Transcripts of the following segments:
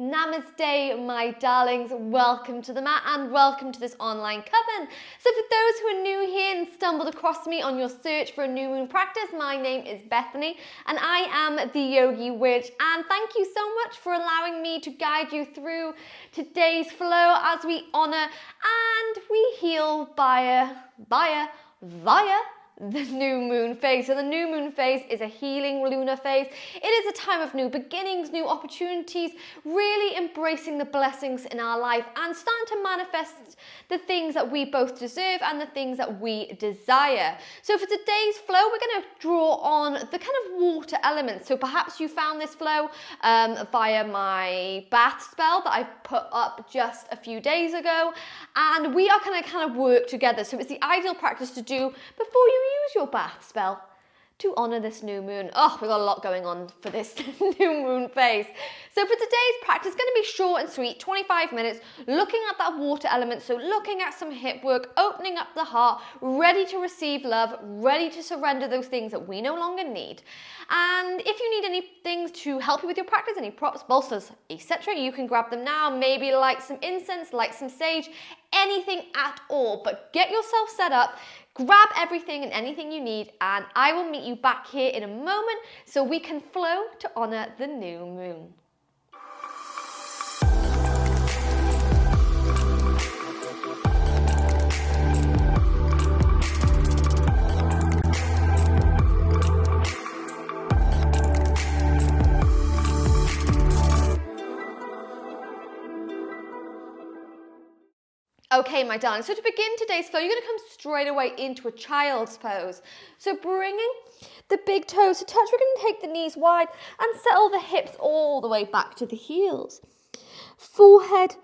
Namaste, my darlings. Welcome to the mat and welcome to this online coven. So for those who are new here and stumbled across me on your search for a new moon practice, my name is Bethany and I am the Yogi Witch. And thank you so much for allowing me to guide you through today's flow as we honor and we heal via the new moon phase. So the new moon phase is a healing lunar phase. It is a time of new beginnings, new opportunities, really embracing the blessings in our life and starting to manifest the things that we both deserve and the things that we desire. So for today's flow, we're going to draw on the kind of water elements. So perhaps you found this flow via my bath spell that I put up just a few days ago, and we are going to kind of work together. So it's the ideal practice to do before you use your bath spell to honor this new moon. Oh, we've got a lot going on for this new moon phase. So for today's practice, it's going to be short and sweet, 25 minutes, looking at that water element. So looking at some hip work, opening up the heart, ready to receive love, ready to surrender those things that we no longer need. And if you need any things to help you with your practice, any props, bolsters, etc., you can grab them now. Maybe light some incense, light some sage, anything at all. But get yourself set up, grab everything and anything you need, and I will meet you back here in a moment so we can flow to honor the new moon. Okay, my darling, so to begin today's flow, you're going to come straight away into a child's pose. So bringing the big toes to touch, we're going to take the knees wide and settle the hips all the way back to the heels. Forehead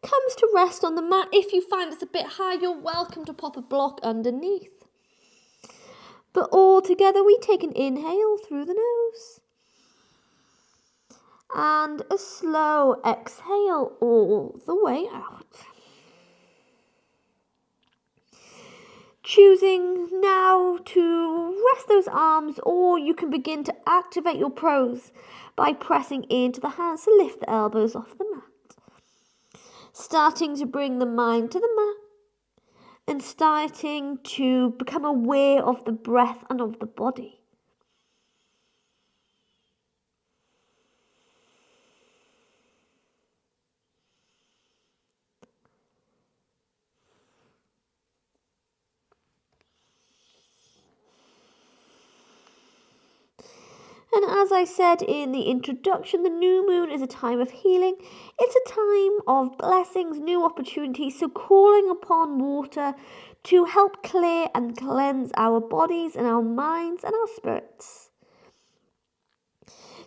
comes to rest on the mat. If you find it's a bit high, you're welcome to pop a block underneath. But all together, we take an inhale through the nose. And a slow exhale all the way out. Choosing now to rest those arms, or you can begin to activate your pros by pressing into the hands to lift the elbows off the mat. Starting to bring the mind to the mat and starting to become aware of the breath and of the body. And as I said in the introduction, the new moon is a time of healing. It's a time of blessings, new opportunities. So calling upon water to help clear and cleanse our bodies and our minds and our spirits.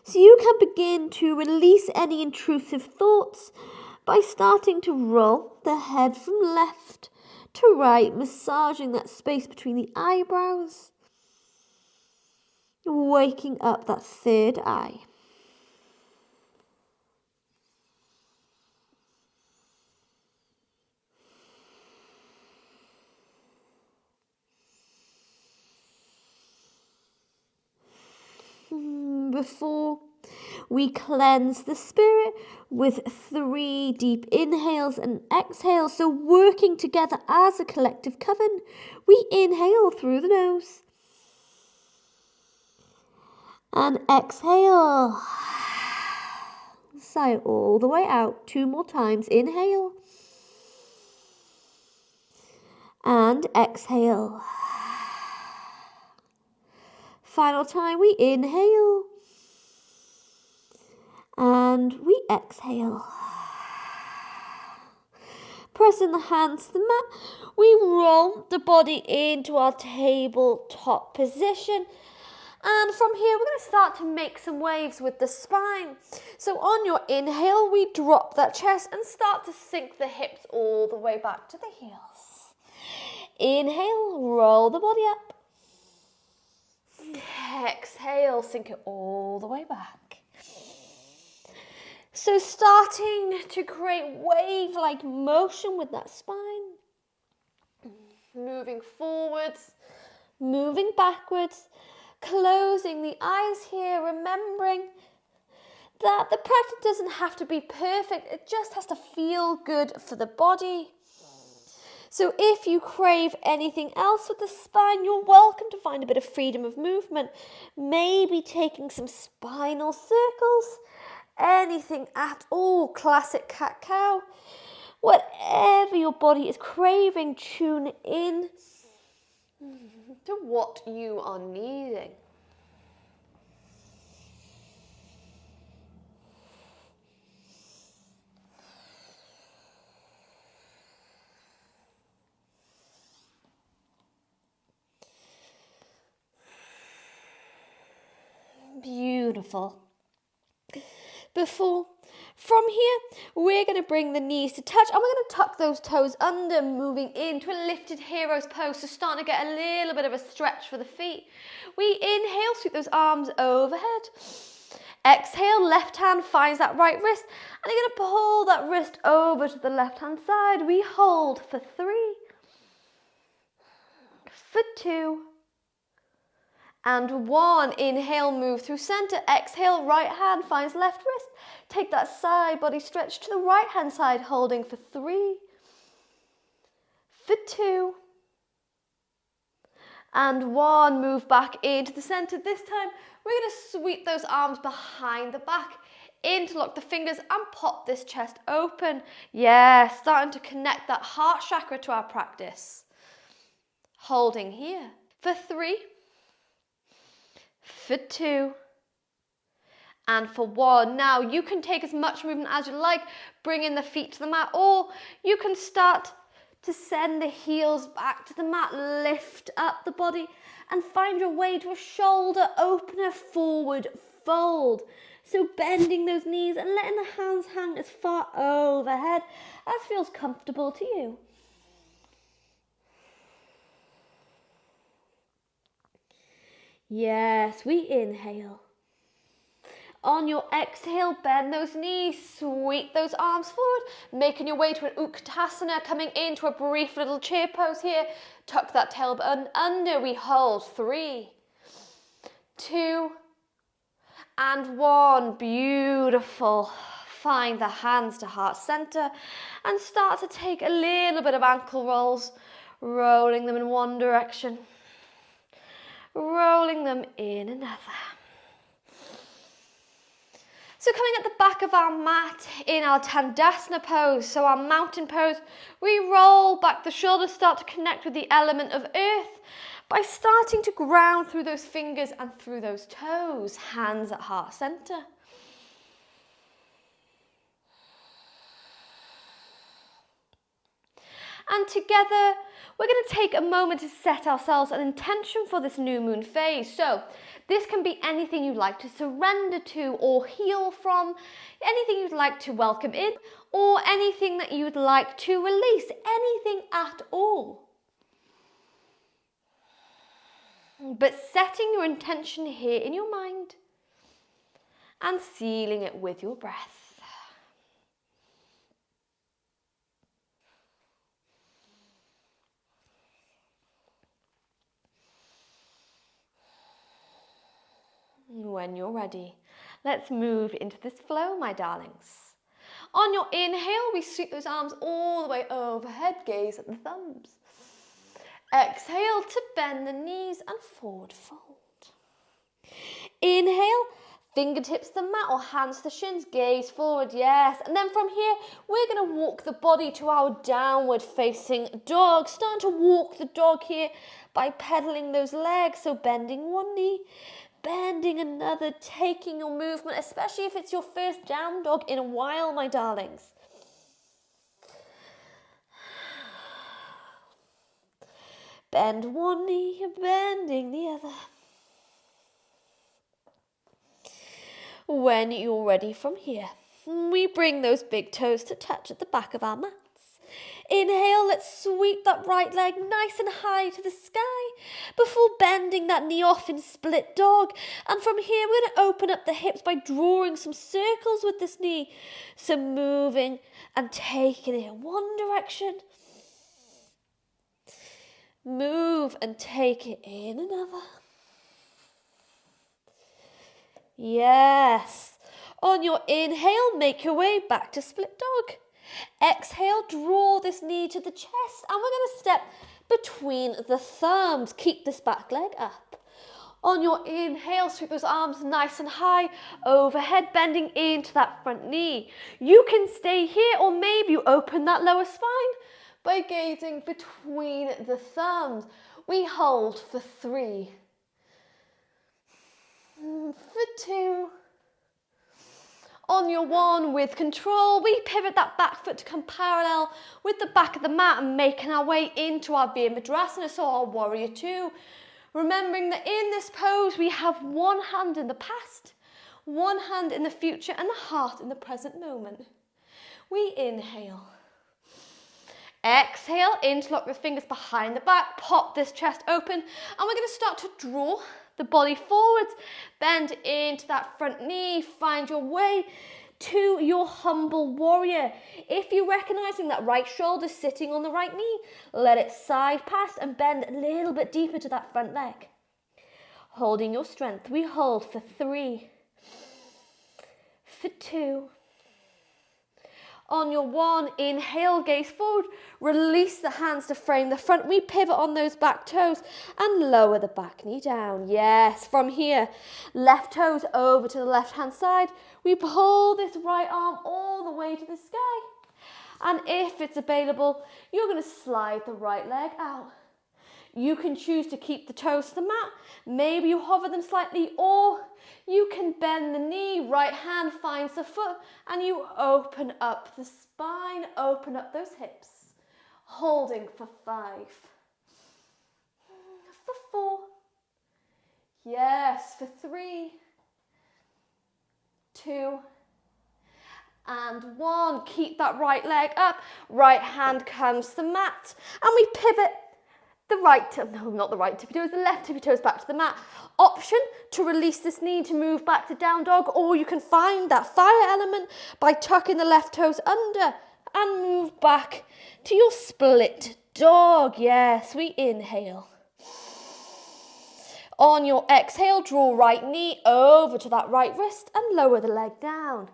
So you can begin to release any intrusive thoughts by starting to roll the head from left to right, massaging that space between the eyebrows. Waking up that third eye. Before we cleanse the spirit with 3 deep inhales and exhales, so working together as a collective coven, we inhale through the nose. And exhale. Sigh all the way out. 2 more times. Inhale. And exhale. Final time. We inhale. And we exhale. Pressing the hands to the mat, we roll the body into our tabletop position. And from here, we're going to start to make some waves with the spine. So on your inhale, we drop that chest and start to sink the hips all the way back to the heels. Inhale, roll the body up. Exhale, sink it all the way back. So starting to create wave-like motion with that spine. Moving forwards, moving backwards. Closing the eyes here, remembering that the practice doesn't have to be perfect, it just has to feel good for the body. So if you crave anything else with the spine, you're welcome to find a bit of freedom of movement, maybe taking some spinal circles, anything at all, classic cat-cow. Whatever your body is craving, tune in to what you are needing. Beautiful. From here, we're going to bring the knees to touch, and we're going to tuck those toes under, moving into a lifted hero's pose, so starting to get a little bit of a stretch for the feet. We inhale, sweep those arms overhead. Exhale, left hand finds that right wrist, and you're going to pull that wrist over to the left hand side. We hold for 3, for 2, and 1. Inhale, move through center. Exhale, right hand finds left wrist. Take that side body stretch to the right hand side, holding for 3, for 2, and 1. Move back into the center. This time, we're going to sweep those arms behind the back, interlock the fingers, and pop this chest open. Yeah, starting to connect that heart chakra to our practice. Holding here for 3, for 2, and for 1. Now you can take as much movement as you like, bringing the feet to the mat, or you can start to send the heels back to the mat, lift up the body and find your way to a shoulder opener forward fold. So bending those knees and letting the hands hang as far overhead as feels comfortable to you. Yes, we inhale. On your exhale, bend those knees, sweep those arms forward, making your way to an Utkatasana, coming into a brief little chair pose here. Tuck that tailbone under, we hold 3, 2, and 1. Beautiful. Find the hands to heart center and start to take a little bit of ankle rolls, rolling them in one direction, rolling them in another. So coming at the back of our mat in our Tandasana pose, so our mountain pose, we roll back the shoulders, start to connect with the element of earth by starting to ground through those fingers and through those toes, hands at heart center. And together, we're going to take a moment to set ourselves an intention for this new moon phase. So this can be anything you'd like to surrender to or heal from, anything you'd like to welcome in, or anything that you'd like to release, anything at all. But setting your intention here in your mind and sealing it with your breath. When you're ready, let's move into this flow, my darlings. On your inhale, we sweep those arms all the way overhead, gaze at the thumbs. Exhale to bend the knees and forward fold. Inhale, fingertips to the mat or hands to the shins, gaze forward, yes. And then from here, we're going to walk the body to our downward facing dog. Start to walk the dog here by pedaling those legs, so bending one knee, bending another, taking your movement, especially if it's your first down dog in a while, my darlings. Bend one knee, bending the other. When you're ready from here, we bring those big toes to touch at the back of our mats. Inhale, let's sweep that right leg nice and high to the sky before bending that knee off in split dog. And from here, we're going to open up the hips by drawing some circles with this knee. So moving and taking it in one direction. Move and take it in another. Yes. On your inhale, make your way back to split dog. Exhale, draw this knee to the chest, and we're going to step between the thumbs. Keep this back leg up. On your inhale, sweep those arms nice and high overhead, bending into that front knee. You can stay here, or maybe you open that lower spine by gazing between the thumbs. We hold for 3, for 2. On your 1, with control, we pivot that back foot to come parallel with the back of the mat and making our way into our Virabhadrasana, so our warrior 2. Remembering that in this pose, we have one hand in the past, one hand in the future, and the heart in the present moment. We inhale. Exhale, interlock the fingers behind the back, pop this chest open, and we're going to start to draw the body forwards, bend into that front knee, find your way to your humble warrior. If you're recognizing that right shoulder sitting on the right knee, let it side past and bend a little bit deeper to that front leg. Holding your strength, we hold for 3, for 2. On your 1, inhale, gaze forward, release the hands to frame the front. We pivot on those back toes and lower the back knee down. Yes, from here, left toes over to the left-hand side. We pull this right arm all the way to the sky. And if it's available, you're going to slide the right leg out. You can choose to keep the toes to the mat. Maybe you hover them slightly, or you can bend the knee, right hand finds the foot, and you open up the spine, open up those hips. Holding for 5, for 4, yes, for 3, 2, and 1. Keep that right leg up, right hand comes to the mat, and we pivot the left tippy toes back to the mat. Option to release this knee to move back to down dog, or you can find that fire element by tucking the left toes under and move back to your split dog. Yes, we inhale. On your exhale, draw right knee over to that right wrist and lower the leg down.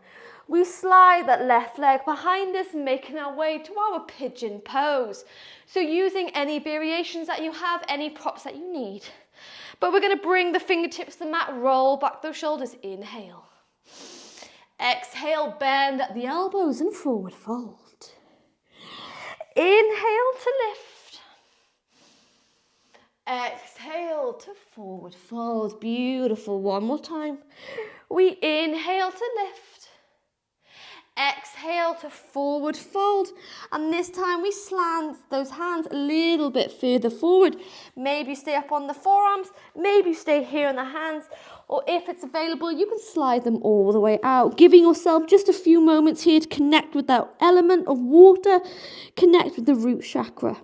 We slide that left leg behind us, making our way to our pigeon pose. So using any variations that you have, any props that you need. But we're going to bring the fingertips to the mat, roll back those shoulders, inhale. Exhale, bend at the elbows and forward fold. Inhale to lift. Exhale to forward fold. Beautiful. One more time. We inhale to lift. Exhale to forward fold, and this time we slant those hands a little bit further forward. Maybe stay up on the forearms, maybe stay here on the hands, or if it's available, you can slide them all the way out, giving yourself just a few moments here to connect with that element of water, connect with the root chakra.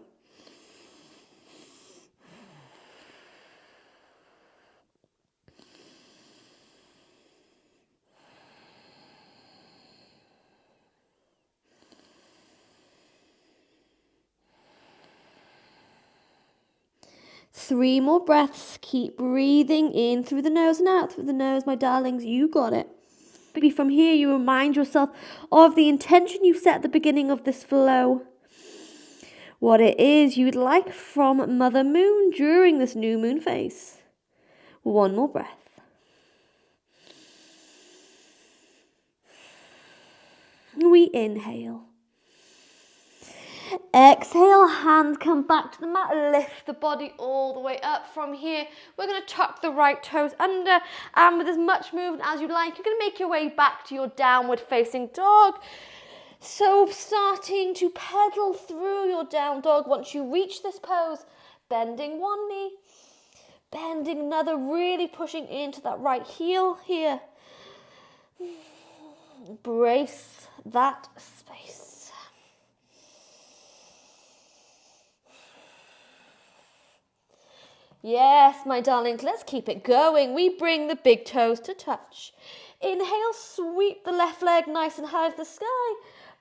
Three more breaths. Keep breathing in through the nose and out through the nose, my darlings. You got it. Maybe from here you remind yourself of the intention you set at the beginning of this flow. What it is you'd like from Mother Moon during this new moon phase. One more breath. We inhale. Exhale, hands come back to the mat, lift the body all the way up. From here, we're going to tuck the right toes under, and with as much movement as you like, you're going to make your way back to your downward facing dog. So starting to pedal through your down dog once you reach this pose, bending one knee, bending another, really pushing into that right heel here. Brace that space. Yes, my darlings, let's keep it going. We bring the big toes to touch. Inhale, sweep the left leg nice and high to the sky.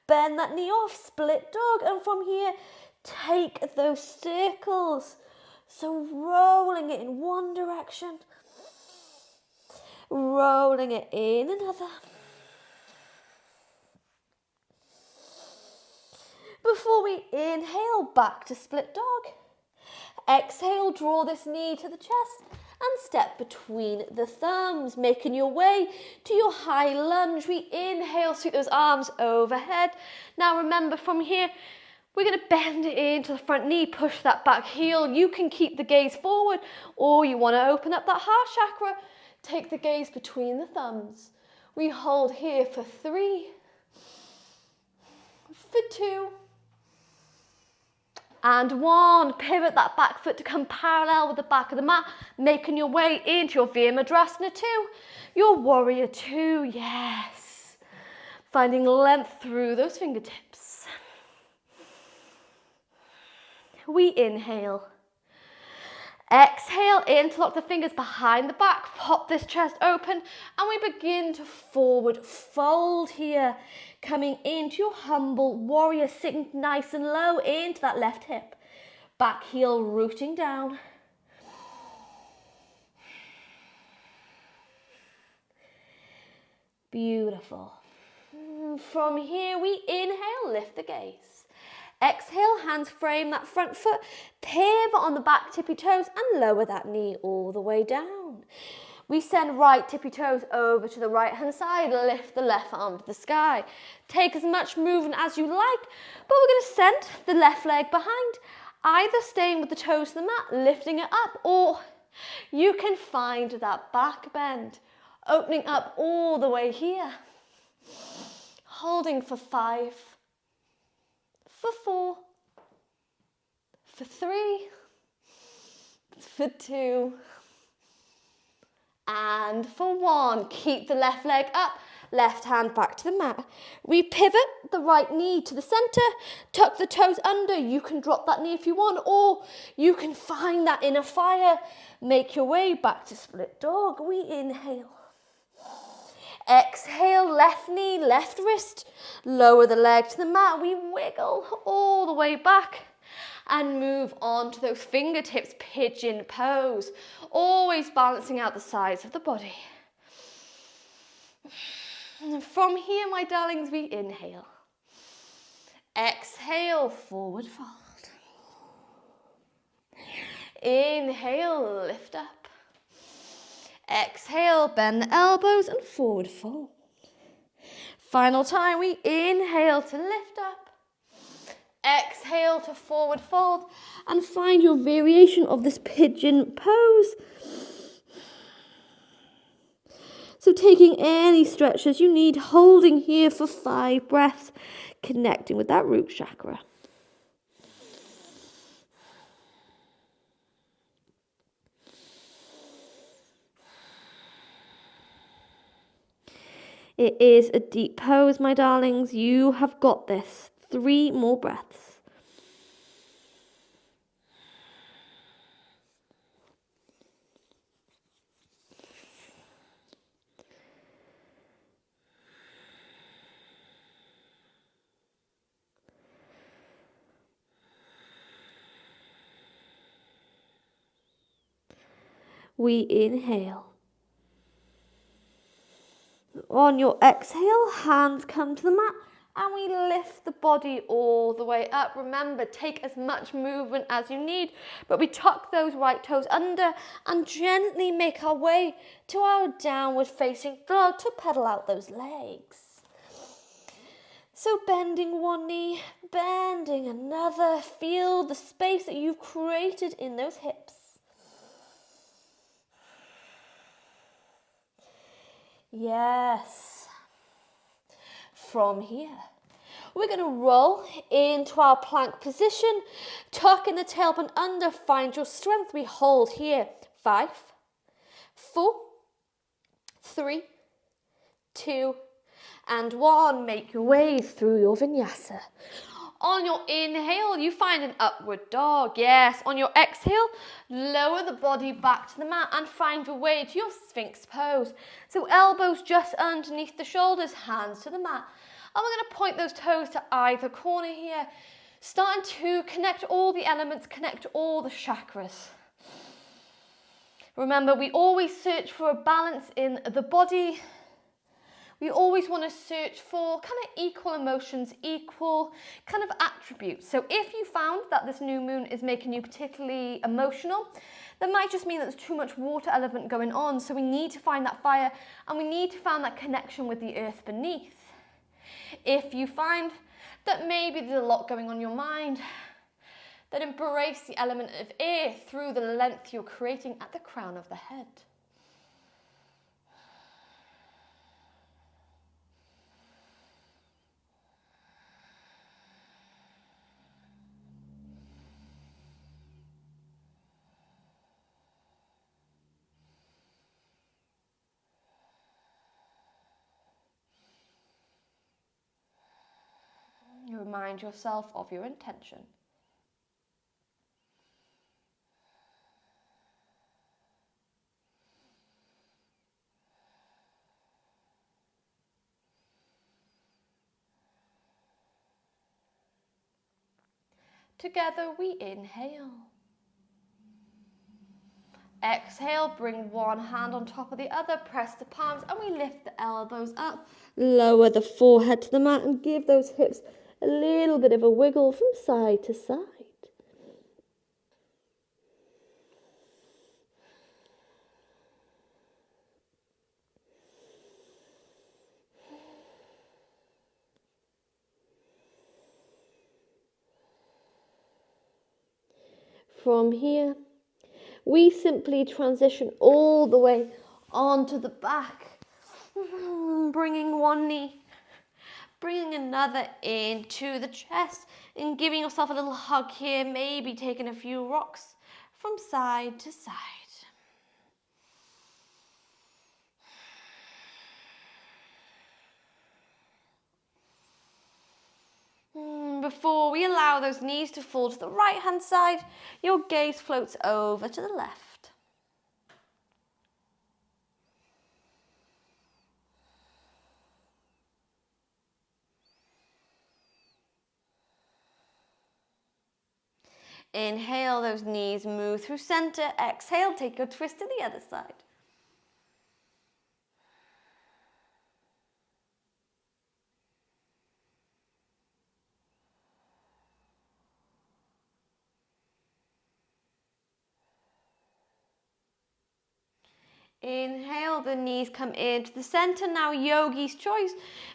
Bend that knee off, split dog. And from here, take those circles. So rolling it in one direction. Rolling it in another. Before we inhale, back to split dog. Exhale, draw this knee to the chest and step between the thumbs, making your way to your high lunge. We inhale, sweep those arms overhead. Now remember, from here, we're going to bend it into the front knee, push that back heel. You can keep the gaze forward, or you want to open up that heart chakra. Take the gaze between the thumbs. We hold here for 3, for 2, and 1. Pivot that back foot to come parallel with the back of the mat, making your way into your Virabhadrasana 2, your Warrior 2, yes. Finding length through those fingertips. We inhale. Exhale, interlock the fingers behind the back, pop this chest open, and we begin to forward fold here. Coming into your humble warrior, sitting nice and low into that left hip. Back heel rooting down. Beautiful. From here, we inhale, lift the gaze. Exhale, hands frame that front foot, pivot on the back tippy toes and lower that knee all the way down. We send right tippy toes over to the right hand side, lift the left arm to the sky. Take as much movement as you like, but we're going to send the left leg behind, either staying with the toes to the mat, lifting it up, or you can find that back bend, opening up all the way here. Holding for 5, for 4, for 3, for 2, and for 1. Keep the left leg up, left hand back to the mat. We pivot the right knee to the center, tuck the toes under. You can drop that knee if you want, or you can find that inner fire. Make your way back to split dog. We inhale. Exhale, left knee, left wrist. Lower the leg to the mat. We wiggle all the way back and move on to those fingertips, pigeon pose. Always balancing out the sides of the body. And from here, my darlings, we inhale. Exhale, forward fold. Inhale, lift up. Exhale, bend the elbows and forward fold. Final time, we inhale to lift up. Exhale to forward fold and find your variation of this pigeon pose. So taking any stretches you need, holding here for 5 breaths, connecting with that root chakra. It is a deep pose, my darlings. You have got this. 3 more breaths. We inhale. On your exhale, hands come to the mat and we lift the body all the way up. Remember, take as much movement as you need, but we tuck those right toes under and gently make our way to our downward facing dog to pedal out those legs. So bending one knee, bending another. Feel the space that you've created in those hips. Yes. From here, we're going to roll into our plank position, tucking the tailbone under, find your strength. We hold here. 5, 4, 3, 2, and 1. Make your way through your vinyasa. On your inhale, you find an upward dog. Yes. On your exhale, lower the body back to the mat and find your way to your Sphinx pose. So elbows just underneath the shoulders, hands to the mat. And we're going to point those toes to either corner here, starting to connect all the elements, connect all the chakras. Remember, we always search for a balance in the body. We always want to search for kind of equal emotions, equal kind of attributes. So if you found that this new moon is making you particularly emotional, that might just mean that there's too much water element going on. So we need to find that fire, and we need to find that connection with the earth beneath. If you find that maybe there's a lot going on in your mind, then embrace the element of air through the length you're creating at the crown of the head. You remind yourself of your intention. Together we inhale. Exhale, bring one hand on top of the other, press the palms, and we lift the elbows up. Lower the forehead to the mat and give those hips a little bit of a wiggle from side to side. From here, we simply transition all the way onto the back, bringing one knee, bringing another into the chest, and giving yourself a little hug here, maybe taking a few rocks from side to side. Before we allow those knees to fall to the right hand side, your gaze floats over to the left. Inhale, those knees move through center. Exhale, take your twist to the other side. Inhale, the knees come into the center. Now yogi's choice.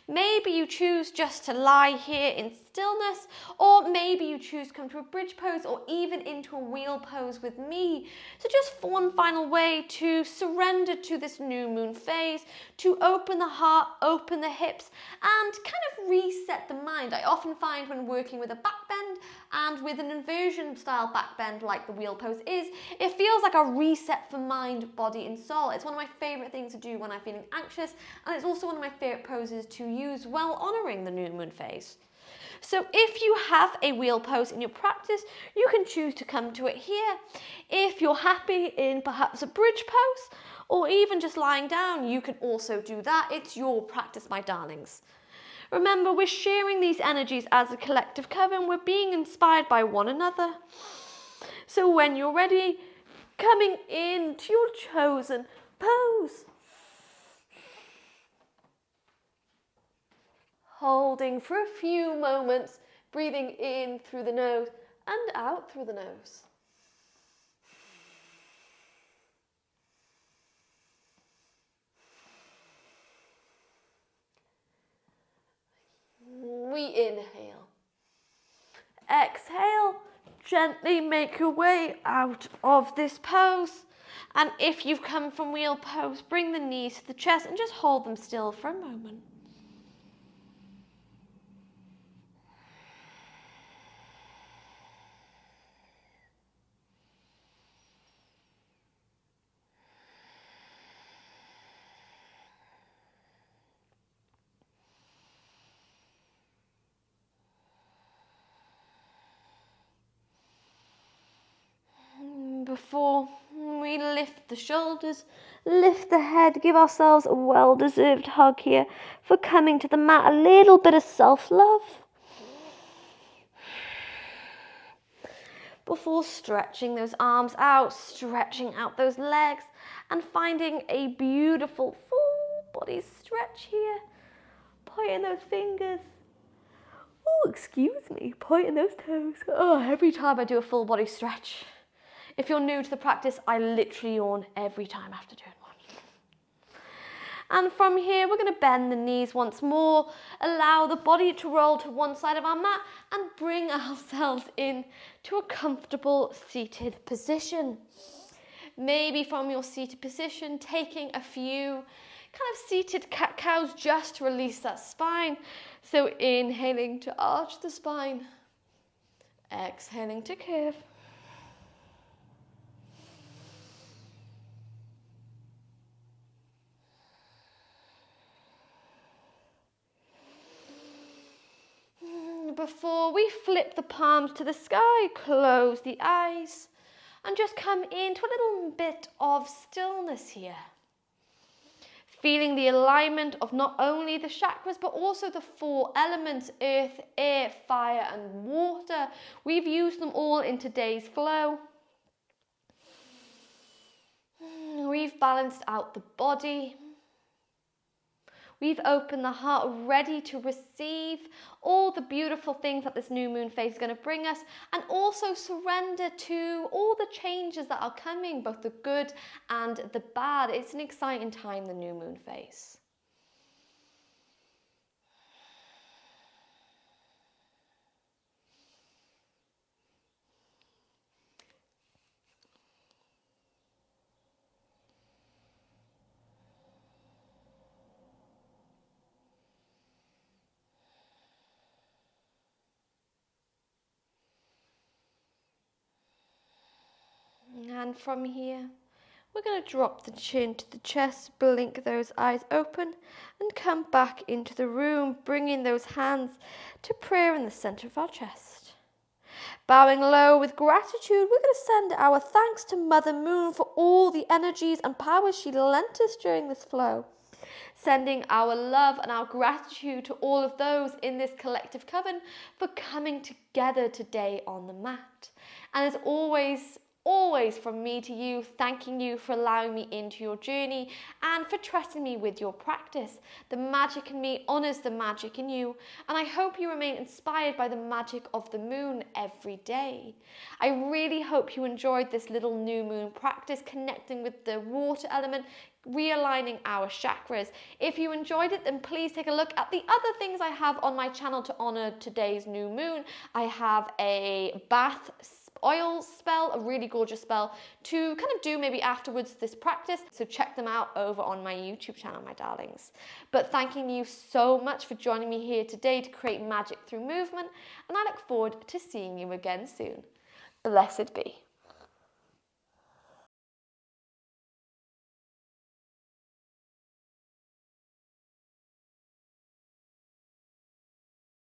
Maybe you choose just to lie here in stillness, or maybe you choose to come to a bridge pose or even into a wheel pose with me. So just for one final way to surrender to this new moon phase, to open the heart, open the hips, and kind of reset the mind. I often find when working with a back bend and with an inversion style back bend like the wheel pose is, it feels like a reset for mind, body and soul. It's one of my favorite things to do when I'm feeling anxious, and it's also one of my favorite poses to use while honoring the new moon phase. So if you have a wheel pose in your practice, you can choose to come to it here. If you're happy in perhaps a bridge pose, or even just lying down, you can also do that. It's your practice, my darlings. Remember, we're sharing these energies as a collective coven. We're being inspired by one another. So when you're ready, coming into your chosen pose. Holding for a few moments, breathing in through the nose and out through the nose. We inhale. Exhale, gently make your way out of this pose. And if you've come from wheel pose, bring the knees to the chest and just hold them still for a moment. Before we lift the shoulders, lift the head, give ourselves a well-deserved hug here for coming to the mat, a little bit of self-love. Before stretching those arms out, stretching out those legs, and finding a beautiful full body stretch here. pointing those fingers. Oh, excuse me, pointing those toes. Oh, every time I do a full body stretch. If you're new to the practice, I literally yawn every time after doing one. And from here, we're going to bend the knees once more, allow the body to roll to one side of our mat and bring ourselves in to a comfortable seated position. Maybe from your seated position, taking a few kind of seated cat-cows just to release that spine. So inhaling to arch the spine, exhaling to curve. Before we flip the palms to the sky, close the eyes and just come into a little bit of stillness here. Feeling the alignment of not only the chakras but also the 4 elements, earth, air, fire and water. We've used them all in today's flow. We've balanced out the body. We've opened the heart, ready to receive all the beautiful things that this new moon phase is going to bring us, and also surrender to all the changes that are coming, both the good and the bad. It's an exciting time, the new moon phase. And from here, we're going to drop the chin to the chest, blink those eyes open, and come back into the room, bringing those hands to prayer in the center of our chest. Bowing low with gratitude, we're going to send our thanks to Mother Moon for all the energies and powers she lent us during this flow. Sending our love and our gratitude to all of those in this collective coven for coming together today on the mat. And as always from me to you, thanking you for allowing me into your journey and for trusting me with your practice. The magic in me honors the magic in you, and I hope you remain inspired by the magic of the moon every day. I really hope you enjoyed this little new moon practice, connecting with the water element, realigning our chakras. If you enjoyed it, then please take a look at the other things I have on my channel to honor today's new moon. I have a bath oil spell, a really gorgeous spell to kind of do maybe afterwards this practice, so check them out over on my YouTube channel, my darlings. But thanking you so much for joining me here today to create magic through movement, and I look forward to seeing you again soon. Blessed be.